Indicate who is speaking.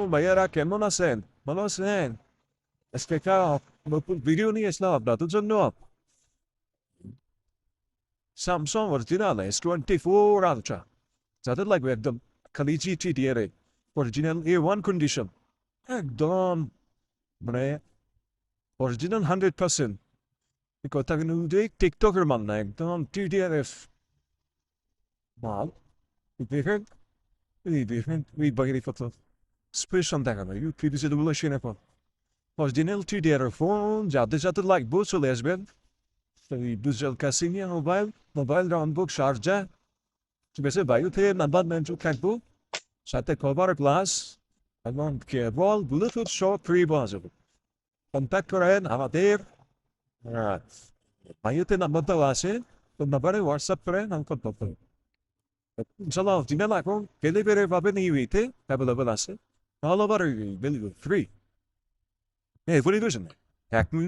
Speaker 1: ও ভাইয়ারা কেমন আছেন? ভালো আছেন? আজকে একটা নতুন ভিডিও নিয়ে আসলাম আপনাদের জন্য। স্যামসাং অরিজিনাল S24 আলট্রা, যাদের লাগবে একদম খালি জিটি দিয়ে রে, অরিজিনাল A1 কন্ডিশন, একদম মানে অরিজিনাল 100%। কথা কিন্তু টিকটকের মান না, একদম TDRF মাল। দেখেন দেখেন এই বাইরে কত স্পেশাল দেখানো ইউটিউব যেগুলো শুনে পর অরিজিনাল TDRF ফোন যাদের যাদের লাগবে চলে আসবেন। এই ডিজিটাল কাসিনিয়া মোবাইল রাউন্ডবুক শারজা, ঠিক আছে, বায়ুতে নাম্বার মেনশন থাকবো, সাথে কভার গ্লাস এবং কেবল ব্লুটুথ সহ ফ্রি পাওয়া যাবে। কন্ট্যাক্ট করেন আমাদের বায়ুতে নাম্বার দেওয়া আছে, তো নাম্বারে হোয়াটসঅ্যাপ করেন আমি কন্ট্যাক্ট করেন। ইনশাল্লাহ অরিজিনাল এখন ডেলিভারি পাবেন ইউইতে, অ্যাভেলেবল আছে, অল ওভার ফ্রি। হ্যাঁ বলি বুঝেন 1 মিনিট